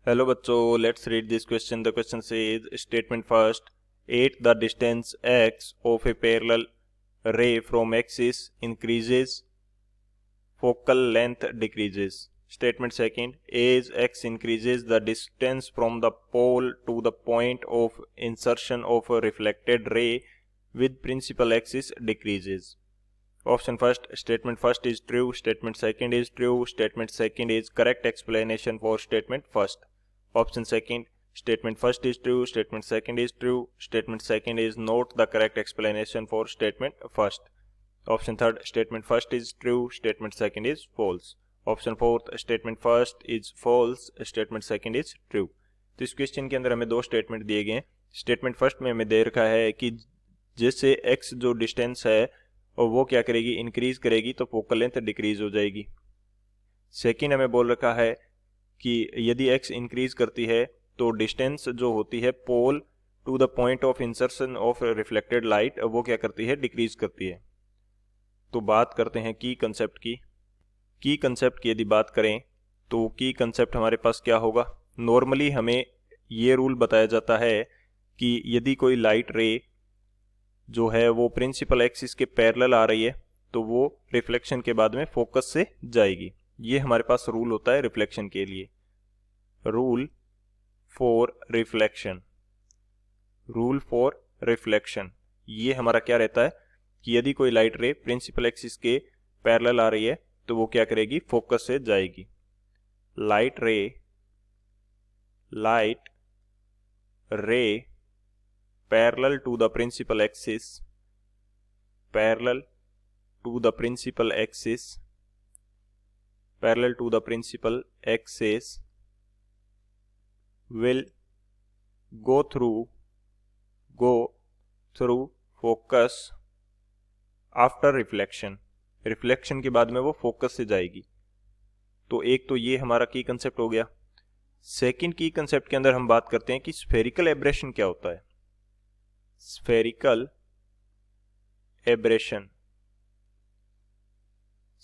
Hello बच्चों, let's read this question. The question says statement first, 8 the distance x of a parallel ray from axis increases, focal length decreases. Statement second, as x increases the distance from the pole to the point of insertion of a reflected ray with principal axis decreases. Option first, statement first is true, statement second is true, statement second is correct explanation for statement first. Option second, statement first is true, statement second is true, statement second is not the correct explanation for statement first. Option third, statement first is true, statement second is false. Option fourth, statement first is false, statement second is true. तो इस question के अंदर हमें दो statement दिए गए हैं. Statement first में हमें दे रखा है कि जैसे x जो डिस्टेंस है और वो क्या करेगी, इंक्रीज करेगी तो फोकल लेंथ डिक्रीज हो जाएगी. सेकेंड हमें बोल रखा है कि यदि x इंक्रीज करती है तो डिस्टेंस जो होती है pole to the point of insertion of reflected light वो क्या करती है, डिक्रीज करती है. तो बात करते हैं की कंसेप्ट की. की कंसेप्ट की यदि बात करें तो की कंसेप्ट हमारे पास क्या होगा. नॉर्मली हमें ये रूल बताया जाता है कि यदि कोई लाइट रे जो है वो प्रिंसिपल एक्सिस के पैरेलल आ रही है तो वो रिफ्लेक्शन के बाद में फोकस से जाएगी. ये हमारे पास रूल होता है रिफ्लेक्शन के लिए. Rule for reflection, rule for reflection ये हमारा क्या रहता है कि यदि कोई लाइट रे प्रिंसिपल एक्सिस के पैरेलल आ रही है तो वो क्या करेगी, फोकस से जाएगी. Light ray parallel to the principal axis, parallel to the principal axis, parallel to the principal axis will go through focus after reflection. Reflection के बाद में वो फोकस से जाएगी. तो एक तो ये हमारा की कंसेप्ट हो गया. सेकंड की कंसेप्ट के अंदर हम बात करते हैं कि स्फेरिकल एब्रेशन क्या होता है. स्फेरिकल एब्रेशन,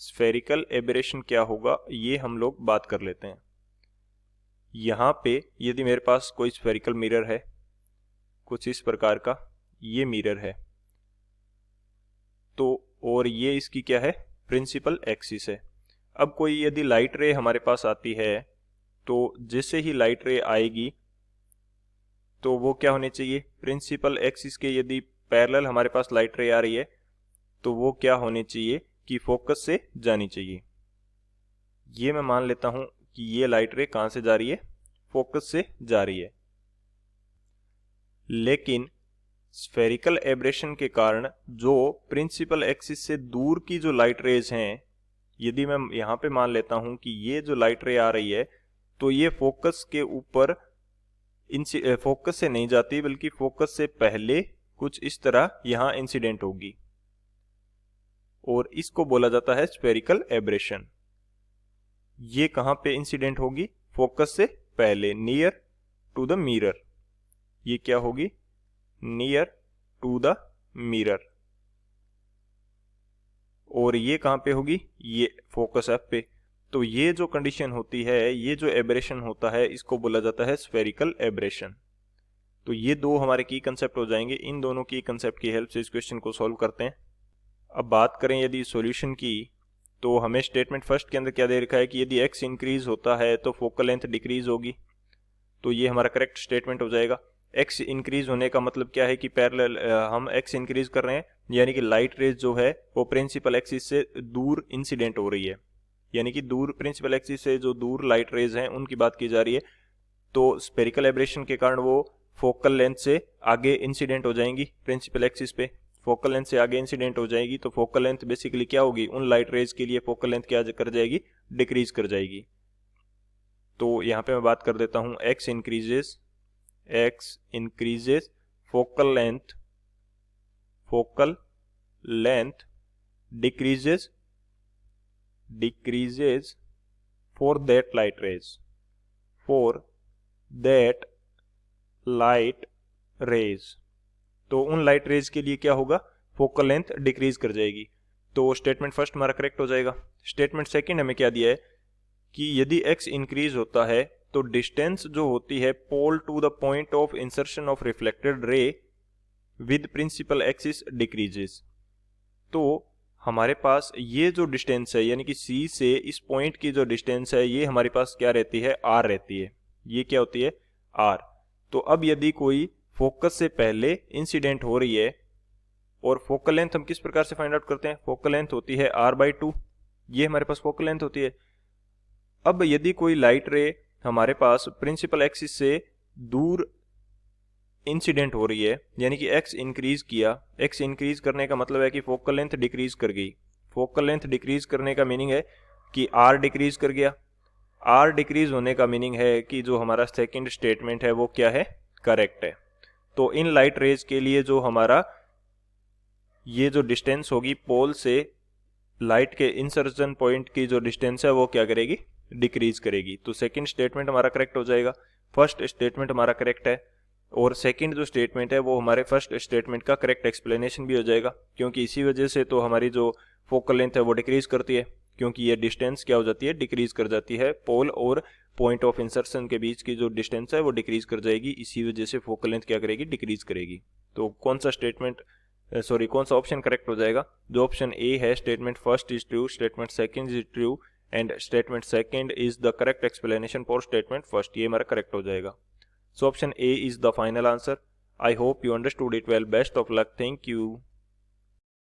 स्फेरिकल एब्रेशन क्या होगा ये हम लोग बात कर लेते हैं. यहां पे यदि मेरे पास कोई स्फेरिकल मिरर है कुछ इस प्रकार का, ये मिरर है तो, और ये इसकी क्या है, प्रिंसिपल एक्सिस है. अब कोई यदि लाइट रे हमारे पास आती है तो जैसे ही लाइट रे आएगी तो वो क्या होनी चाहिए, प्रिंसिपल एक्सिस के यदि पैरेलल हमारे पास लाइट रे आ रही है तो वो क्या होनी चाहिए कि फोकस से जानी चाहिए. ये मैं मान लेता हूं कि ये लाइट रे कहां से जा रही है, फोकस से जा रही है. लेकिन स्फेरिकल एब्रेशन के कारण जो प्रिंसिपल एक्सिस से दूर की जो लाइट रेज हैं, यदि मैं यहां पे मान लेता हूं कि ये जो लाइट रे आ रही है तो ये फोकस के ऊपर फोकस से नहीं जाती बल्कि फोकस से पहले कुछ इस तरह यहां इंसिडेंट होगी और इसको बोला जाता है स्फेरिकल एब्रेशन. ये कहां पे इंसिडेंट होगी, फोकस से पहले, नियर टू द मिरर. ये क्या होगी, नियर टू द मिरर. और ये कहां पे होगी, ये फोकस एफ पे. तो ये जो कंडीशन होती है, ये जो एब्रेशन होता है, इसको बोला जाता है स्फेरिकल एब्रेशन. तो ये दो हमारे की कंसेप्ट हो जाएंगे. इन दोनों की कंसेप्ट की हेल्प से इस क्वेश्चन को सॉल्व करते हैं. अब बात करें यदि सॉल्यूशन की तो हमें स्टेटमेंट फर्स्ट के अंदर क्या दे रखा है कि यदि x इंक्रीज होता है तो फोकल लेंथ डिक्रीज होगी. तो ये हमारा करेक्ट स्टेटमेंट हो जाएगा. x इंक्रीज होने का मतलब क्या है कि पैरेलल हम x इंक्रीज कर रहे हैं यानी कि लाइट रेज जो है वो प्रिंसिपल एक्सिस से दूर इंसिडेंट हो रही है, यानी कि दूर प्रिंसिपल एक्सिस से जो दूर लाइट रेज हैं उनकी बात की जा रही है. तो स्फेरिकल एब्रेशन के कारण वो फोकल लेंथ से आगे इंसिडेंट हो जाएंगी, प्रिंसिपल एक्सिस पे फोकल लेंथ से आगे इंसिडेंट हो जाएगी. तो फोकल लेंथ बेसिकली क्या होगी, उन लाइट रेज के लिए फोकल लेंथ क्या कर जाएगी, डिक्रीज कर जाएगी. तो यहाँ पे मैं बात कर देता हूँ x increases focal length decreases for that light rays. तो उन लाइट रेज के लिए क्या होगा, फोकल लेंथ डिक्रीज कर जाएगी. तो स्टेटमेंट फर्स्ट हमारा करेक्ट हो जाएगा. स्टेटमेंट सेकंड हमें क्या दिया है कि यदि x इंक्रीज होता है तो डिस्टेंस जो होती है pole to the point of insertion of reflected ray with principal axis decreases. तो हमारे पास ये जो डिस्टेंस है यानी कि C से इस पॉइंट की जो डिस्टेंस है ये हमारे पास क्या रहती है, R रहती है। ये क्या होती है, R। तो अब यदि कोई फोकस से पहले इंसिडेंट हो रही है, और फोकल लेंथ हम किस प्रकार से फाइंड आउट करते हैं, फोकल लेंथ होती है R/2, ये हमारे पास फोकल लेंथ होती है। अब यदि कोई लाइट रे हमारे पास प्रिंसिपल एक्सिस से दूर इंसिडेंट हो रही है, यानी कि x इंक्रीज किया, x इंक्रीज करने का मतलब है कि फोकल लेंथ डिक्रीज कर गई। फोकल लेंथ डिक्रीज करने का मीनिंग है कि r डिक्रीज कर गया। r डिक्रीज होने का मीनिंग है कि जो हमारा सेकंड स्टेटमेंट है वो क्या है, करेक्ट है। तो इन लाइट रेज के लिए जो हमारा ये जो डिस्टेंस होगी पोल से लाइट के इंसर्शन पॉइंट की जो डिस्टेंस है वो क्या करेगी, डिक्रीज करेगी। तो सेकंड स्टेटमेंट हमारा करेक्ट हो जाएगा। फर्स्ट स्टेटमेंट हमारा करेक्ट है, और सेकंड जो स्टेटमेंट है वो हमारे फर्स्ट स्टेटमेंट का करेक्ट एक्सप्लेनेशन भी हो जाएगा, क्योंकि इसी वजह से तो हमारी जो फोकल लेंथ है वो डिक्रीज करती है, क्योंकि ये डिस्टेंस क्या हो जाती है, डिक्रीज कर जाती है। पोल और पॉइंट ऑफ इंसर्शन के बीच की जो डिस्टेंस है वो डिक्रीज कर जाएगी, इसी वजह से फोकल लेंथ क्या करेगी, डिक्रीज करेगी। तो कौन सा स्टेटमेंट कौन सा ऑप्शन करेक्ट हो जाएगा, जो ऑप्शन ए है, statement first is true, statement second is true and statement second is the correct explanation for statement first, ये हमारा करेक्ट हो जाएगा। So option A is the final answer. I hope you understood it well. Best of luck. Thank you.